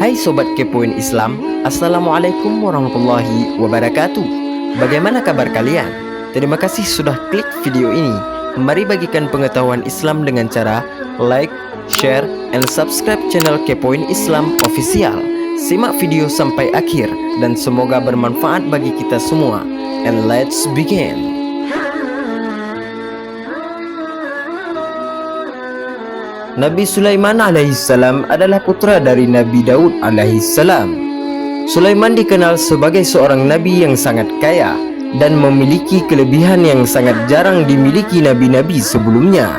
Hai Sobat Kepoin Islam, Assalamualaikum warahmatullahi wabarakatuh. Bagaimana kabar kalian? Terima kasih sudah klik video ini. Mari bagikan pengetahuan Islam dengan cara like, share, and subscribe channel Kepoin Islam Official. Simak video sampai akhir dan semoga bermanfaat bagi kita semua. And let's begin. Nabi Sulaiman alaihissalam adalah putra dari Nabi Daud alaihissalam. Sulaiman dikenal sebagai seorang nabi yang sangat kaya dan memiliki kelebihan yang sangat jarang dimiliki nabi-nabi sebelumnya.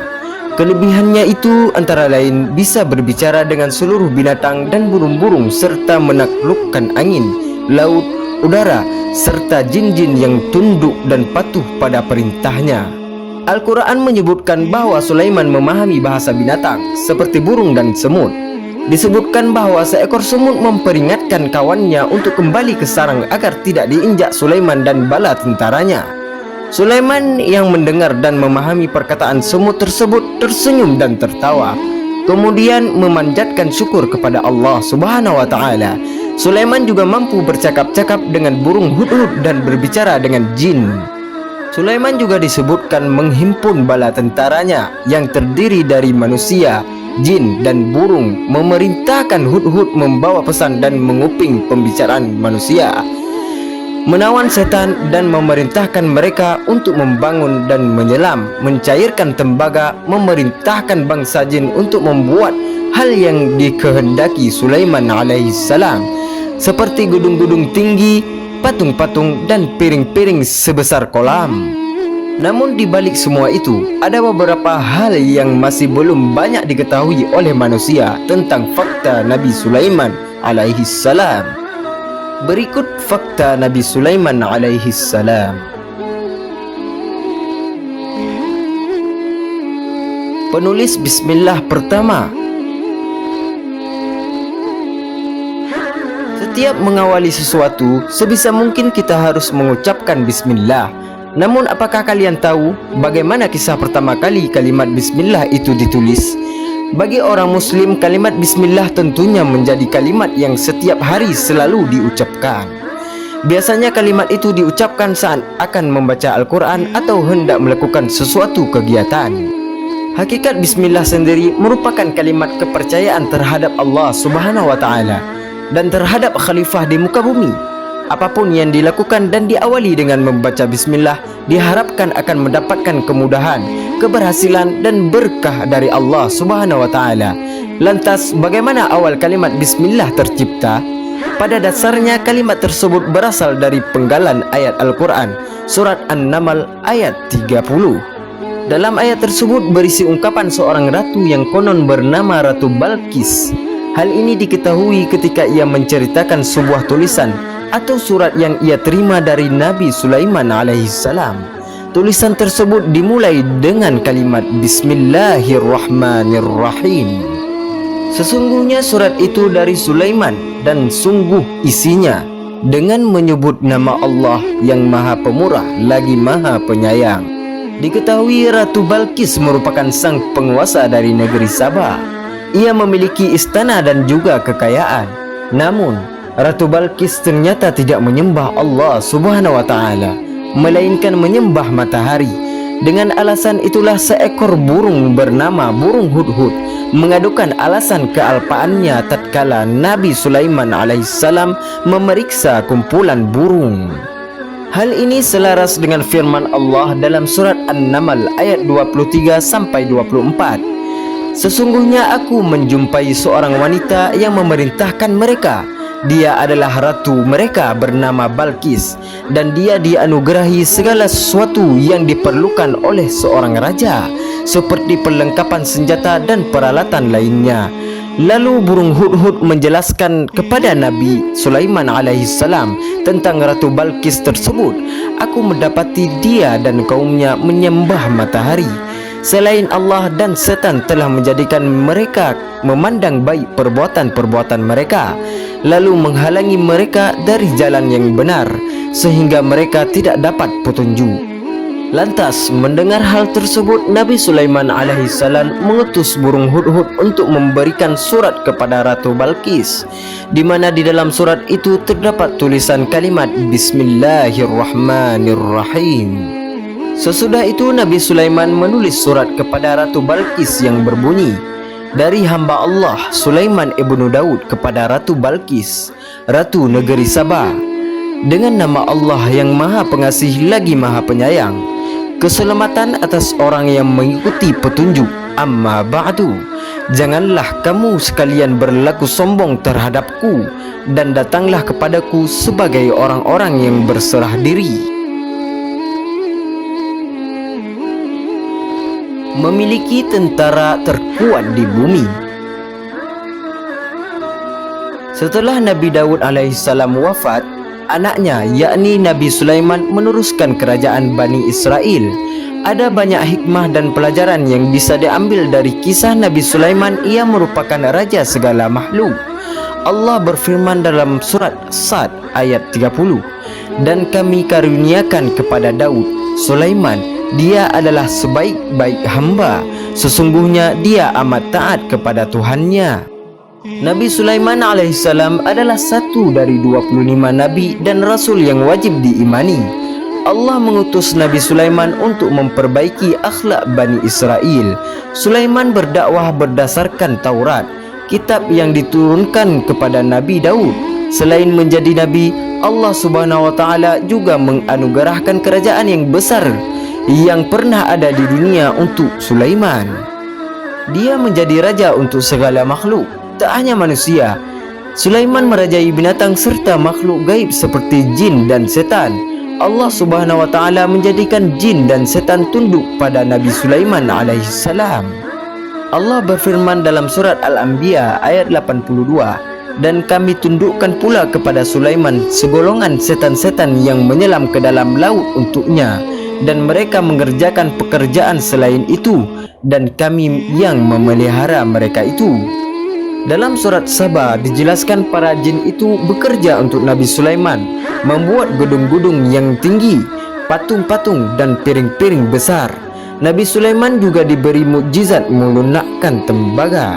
Kelebihannya itu antara lain bisa berbicara dengan seluruh binatang dan burung-burung serta menaklukkan angin, laut, udara serta jin-jin yang tunduk dan patuh pada perintahnya. Al-Quran menyebutkan bahwa Sulaiman memahami bahasa binatang seperti burung dan semut. Disebutkan bahwa seekor semut memperingatkan kawannya untuk kembali ke sarang agar tidak diinjak Sulaiman dan bala tentaranya. Sulaiman yang mendengar dan memahami perkataan semut tersebut tersenyum dan tertawa, kemudian memanjatkan syukur kepada Allah Subhanahu wa Ta'ala. Sulaiman juga mampu bercakap-cakap dengan burung hudhud dan berbicara dengan jin. Sulaiman juga disebutkan menghimpun bala tentaranya yang terdiri dari manusia, jin, dan burung, memerintahkan hudhud membawa pesan dan menguping pembicaraan manusia, menawan setan dan memerintahkan mereka untuk membangun dan menyelam, mencairkan tembaga, memerintahkan bangsa jin untuk membuat hal yang dikehendaki Sulaiman alaihissalam, seperti gedung-gedung tinggi, patung-patung dan piring-piring sebesar kolam. Namun di balik semua itu, ada beberapa hal yang masih belum banyak diketahui oleh manusia tentang fakta Nabi Sulaiman alaihissalam. Berikut fakta Nabi Sulaiman alaihissalam. Penulis Bismillah pertama. Setiap mengawali sesuatu, sebisa mungkin kita harus mengucapkan Bismillah. Namun apakah kalian tahu bagaimana kisah pertama kali kalimat Bismillah itu ditulis? Bagi orang Muslim, kalimat Bismillah tentunya menjadi kalimat yang setiap hari selalu diucapkan. Biasanya kalimat itu diucapkan saat akan membaca Al-Quran atau hendak melakukan sesuatu kegiatan. Hakikat Bismillah sendiri merupakan kalimat kepercayaan terhadap Allah Subhanahu wa Ta'ala dan terhadap khalifah di muka bumi. Apapun yang dilakukan dan diawali dengan membaca Bismillah diharapkan akan mendapatkan kemudahan, keberhasilan dan berkah dari Allah Subhanahu wa Ta'ala. Lantas bagaimana awal kalimat Bismillah tercipta? Pada dasarnya kalimat tersebut berasal dari penggalan ayat Al-Quran surat An-Naml ayat 30. Dalam ayat tersebut berisi ungkapan seorang ratu yang konon bernama Ratu Balqis. Hal ini diketahui ketika ia menceritakan sebuah tulisan atau surat yang ia terima dari Nabi Sulaiman alaihissalam. Tulisan tersebut dimulai dengan kalimat Bismillahirrahmanirrahim. Sesungguhnya surat itu dari Sulaiman dan sungguh isinya dengan menyebut nama Allah yang Maha Pemurah lagi Maha Penyayang. Diketahui Ratu Balqis merupakan sang penguasa dari negeri Sabah. Ia memiliki istana dan juga kekayaan. Namun, Ratu Balqis ternyata tidak menyembah Allah Subhanahu wa Ta'ala, melainkan menyembah matahari. Dengan alasan itulah seekor burung bernama burung hudhud mengadukan alasan kealpaannya tatkala Nabi Sulaiman alaihissalam memeriksa kumpulan burung. Hal ini selaras dengan firman Allah dalam surat An-Naml ayat 23 sampai 24. Sesungguhnya aku menjumpai seorang wanita yang memerintahkan mereka. Dia adalah ratu mereka bernama Balqis, dan dia dianugerahi segala sesuatu yang diperlukan oleh seorang raja, seperti perlengkapan senjata dan peralatan lainnya. Lalu burung hudhud menjelaskan kepada Nabi Sulaiman alaihissalam tentang Ratu Balqis tersebut. Aku mendapati dia dan kaumnya menyembah matahari selain Allah, dan setan telah menjadikan mereka memandang baik perbuatan-perbuatan mereka, lalu menghalangi mereka dari jalan yang benar sehingga mereka tidak dapat petunjuk. Lantas mendengar hal tersebut, Nabi Sulaiman alaihissalam mengutus burung hudhud untuk memberikan surat kepada Ratu Balqis, di mana di dalam surat itu terdapat tulisan kalimat Bismillahirrahmanirrahim. Sesudah itu Nabi Sulaiman menulis surat kepada Ratu Balqis yang berbunyi, dari hamba Allah Sulaiman ibnu Daud kepada Ratu Balqis, Ratu Negeri Sabah, dengan nama Allah yang Maha Pengasih lagi Maha Penyayang. Keselamatan atas orang yang mengikuti petunjuk. Amma ba'du, janganlah kamu sekalian berlaku sombong terhadapku, dan datanglah kepadaku sebagai orang-orang yang berserah diri. Memiliki tentara terkuat di bumi. Setelah Nabi Daud alaihissalam wafat, anaknya yakni Nabi Sulaiman meneruskan kerajaan Bani Israel. Ada banyak hikmah dan pelajaran yang bisa diambil dari kisah Nabi Sulaiman. Ia merupakan raja segala makhluk. Allah berfirman dalam surat Sad ayat 30, dan kami karuniakan kepada Daud Sulaiman, dia adalah sebaik-baik hamba, sesungguhnya dia amat taat kepada Tuhannya. Nabi Sulaiman alaihissalam adalah satu dari 25 nabi dan rasul yang wajib diimani. Allah mengutus Nabi Sulaiman untuk memperbaiki akhlak Bani Israel. Sulaiman berdakwah berdasarkan Taurat, kitab yang diturunkan kepada Nabi Daud. Selain menjadi nabi, Allah Subhanahu wa taala juga menganugerahkan kerajaan yang besar yang pernah ada di dunia untuk Sulaiman. Dia menjadi raja untuk segala makhluk. Tak hanya manusia, Sulaiman merajai binatang serta makhluk gaib seperti jin dan setan. Allah Subhanahu wa taala menjadikan jin dan setan tunduk pada Nabi Sulaiman alaihissalam. Allah berfirman dalam surat Al-Anbiya ayat 82, dan kami tundukkan pula kepada Sulaiman segolongan setan-setan yang menyelam ke dalam laut untuknya, dan mereka mengerjakan pekerjaan selain itu, dan kami yang memelihara mereka itu. Dalam surat Saba dijelaskan para jin itu bekerja untuk Nabi Sulaiman, membuat gedung-gedung yang tinggi, patung-patung dan piring-piring besar. Nabi Sulaiman juga diberi mukjizat melunakkan tembaga.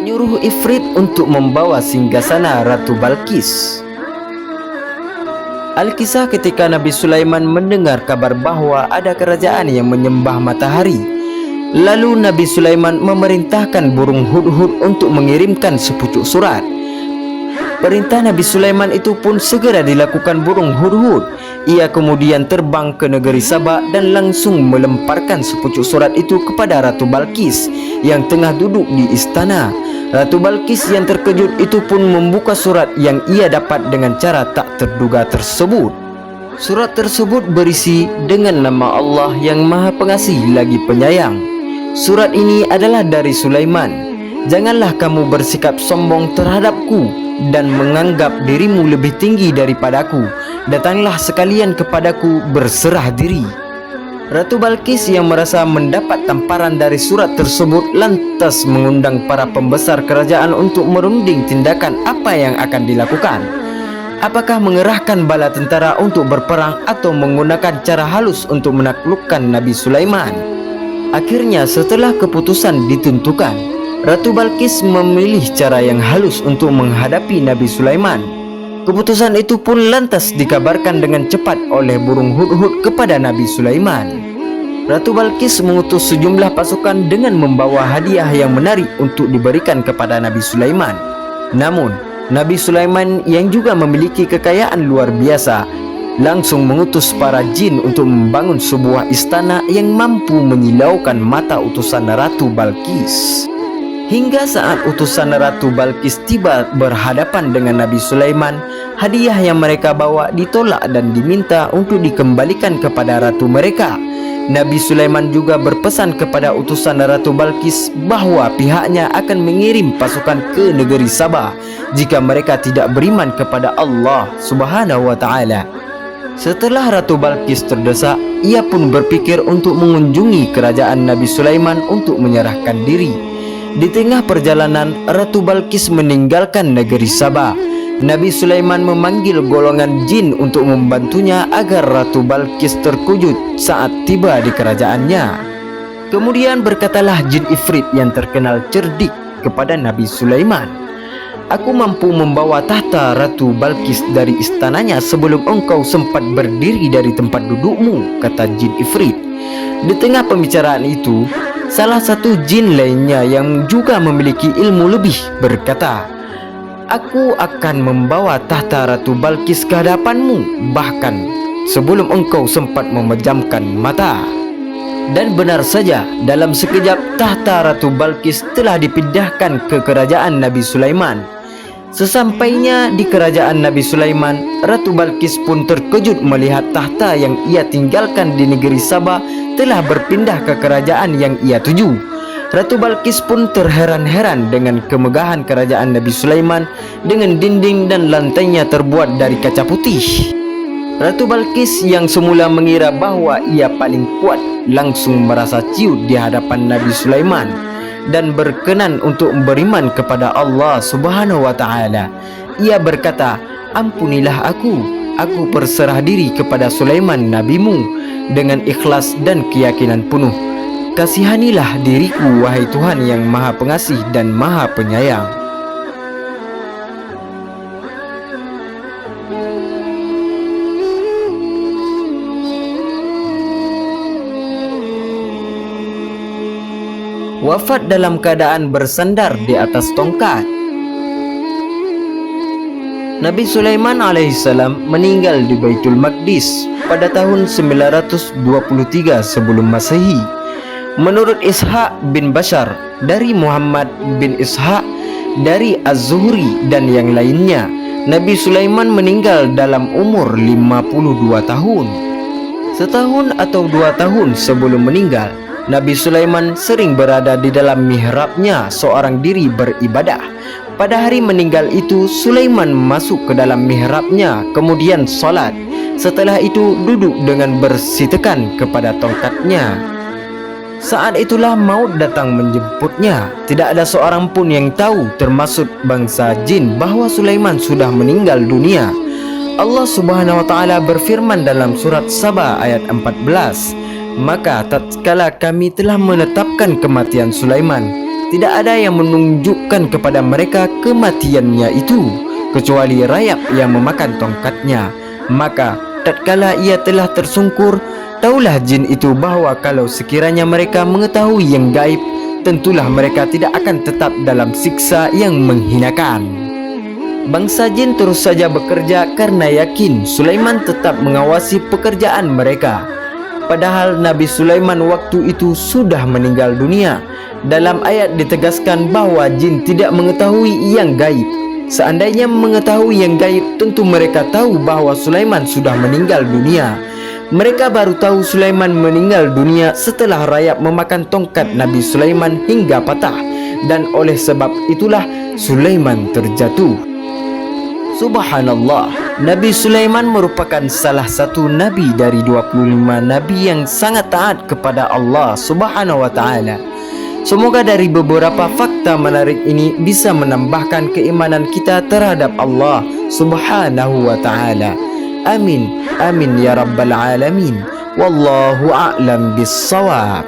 Nyuruh Ifrit untuk membawa singgasana Ratu Balqis. Al-Kisah ketika Nabi Sulaiman mendengar kabar bahwa ada kerajaan yang menyembah matahari. Lalu Nabi Sulaiman memerintahkan burung hudhud untuk mengirimkan sepucuk surat. Perintah Nabi Sulaiman itu pun segera dilakukan burung hudhud. Ia kemudian terbang ke negeri Sabah dan langsung melemparkan sepucuk surat itu kepada Ratu Balqis yang tengah duduk di istana. Ratu Balqis yang terkejut itu pun membuka surat yang ia dapat dengan cara tak terduga tersebut. Surat tersebut berisi dengan nama Allah yang Maha Pengasih lagi Penyayang. Surat ini adalah dari Sulaiman. Janganlah kamu bersikap sombong terhadapku dan menganggap dirimu lebih tinggi daripadaku. Datanglah sekalian kepadaku berserah diri. Ratu Balqis yang merasa mendapat tamparan dari surat tersebut lantas mengundang para pembesar kerajaan untuk merunding tindakan apa yang akan dilakukan. Apakah mengerahkan bala tentara untuk berperang atau menggunakan cara halus untuk menaklukkan Nabi Sulaiman? Akhirnya setelah keputusan ditentukan, Ratu Balqis memilih cara yang halus untuk menghadapi Nabi Sulaiman. Keputusan itu pun lantas dikabarkan dengan cepat oleh burung hudhud kepada Nabi Sulaiman. Ratu Balqis mengutus sejumlah pasukan dengan membawa hadiah yang menarik untuk diberikan kepada Nabi Sulaiman. Namun, Nabi Sulaiman yang juga memiliki kekayaan luar biasa langsung mengutus para jin untuk membangun sebuah istana yang mampu menyilaukan mata utusan Ratu Balqis. Hingga saat utusan Ratu Balqis tiba berhadapan dengan Nabi Sulaiman, hadiah yang mereka bawa ditolak dan diminta untuk dikembalikan kepada ratu mereka. Nabi Sulaiman juga berpesan kepada utusan Ratu Balqis bahwa pihaknya akan mengirim pasukan ke negeri Sabah jika mereka tidak beriman kepada Allah Subhanahu wa taala. Setelah Ratu Balqis terdesak, ia pun berpikir untuk mengunjungi kerajaan Nabi Sulaiman untuk menyerahkan diri. Di tengah perjalanan, Ratu Balqis meninggalkan negeri Sabah. Nabi Sulaiman memanggil golongan jin untuk membantunya agar Ratu Balqis terkejut saat tiba di kerajaannya. Kemudian berkatalah jin Ifrit yang terkenal cerdik kepada Nabi Sulaiman, "Aku mampu membawa tahta Ratu Balqis dari istananya sebelum engkau sempat berdiri dari tempat dudukmu," kata jin Ifrit. Di tengah pembicaraan itu, salah satu jin lainnya yang juga memiliki ilmu lebih berkata, "Aku akan membawa tahta Ratu Balqis ke hadapanmu bahkan sebelum engkau sempat memejamkan mata." Dan benar saja, dalam sekejap tahta Ratu Balqis telah dipindahkan ke kerajaan Nabi Sulaiman. Sesampainya di kerajaan Nabi Sulaiman, Ratu Balqis pun terkejut melihat tahta yang ia tinggalkan di negeri Sabah telah berpindah ke kerajaan yang ia tuju. Ratu Balqis pun terheran-heran dengan kemegahan kerajaan Nabi Sulaiman dengan dinding dan lantainya terbuat dari kaca putih. Ratu Balqis yang semula mengira bahawa ia paling kuat langsung merasa ciut di hadapan Nabi Sulaiman dan berkenan untuk beriman kepada Allah Subhanahu wa taala. Ia berkata, "Ampunilah aku berserah diri kepada Sulaiman nabimu dengan ikhlas dan keyakinan penuh. Kasihanilah diriku wahai Tuhan yang Maha Pengasih dan Maha Penyayang." Wafat dalam keadaan bersandar di atas tongkat. Nabi Sulaiman alaihissalam meninggal di Baitul Maqdis pada tahun 923 sebelum Masehi. Menurut Ishaq bin Bashar dari Muhammad bin Ishaq dari Az-Zuhri dan yang lainnya, Nabi Sulaiman meninggal dalam umur 52 tahun. Setahun atau 2 tahun sebelum meninggal, Nabi Sulaiman sering berada di dalam mihrabnya seorang diri beribadah. Pada hari meninggal itu, Sulaiman masuk ke dalam mihrabnya, kemudian salat. Setelah itu duduk dengan bersitekan kepada tongkatnya. Saat itulah maut datang menjemputnya. Tidak ada seorang pun yang tahu, termasuk bangsa jin, bahawa Sulaiman sudah meninggal dunia. Allah Subhanahu wa taala berfirman dalam surat Saba ayat 14, "Maka tatkala kami telah menetapkan kematian Sulaiman, tidak ada yang menunjukkan kepada mereka kematiannya itu kecuali rayap yang memakan tongkatnya. Maka tatkala ia telah tersungkur, taulah jin itu bahawa kalau sekiranya mereka mengetahui yang gaib, tentulah mereka tidak akan tetap dalam siksa yang menghinakan." Bangsa jin terus saja bekerja karena yakin Sulaiman tetap mengawasi pekerjaan mereka. Padahal Nabi Sulaiman waktu itu sudah meninggal dunia. Dalam ayat ditegaskan bahawa jin tidak mengetahui yang gaib. Seandainya mengetahui yang gaib, tentu mereka tahu bahawa Sulaiman sudah meninggal dunia. Mereka baru tahu Sulaiman meninggal dunia setelah rayap memakan tongkat Nabi Sulaiman hingga patah, dan oleh sebab itulah Sulaiman terjatuh. Subhanallah, Nabi Sulaiman merupakan salah satu nabi dari 25 nabi yang sangat taat kepada Allah Subhanahu wa taala. Semoga dari beberapa fakta menarik ini bisa menambahkan keimanan kita terhadap Allah Subhanahu wa taala. Amin, amin ya rabbal alamin. Wallahu a'lam bissawab.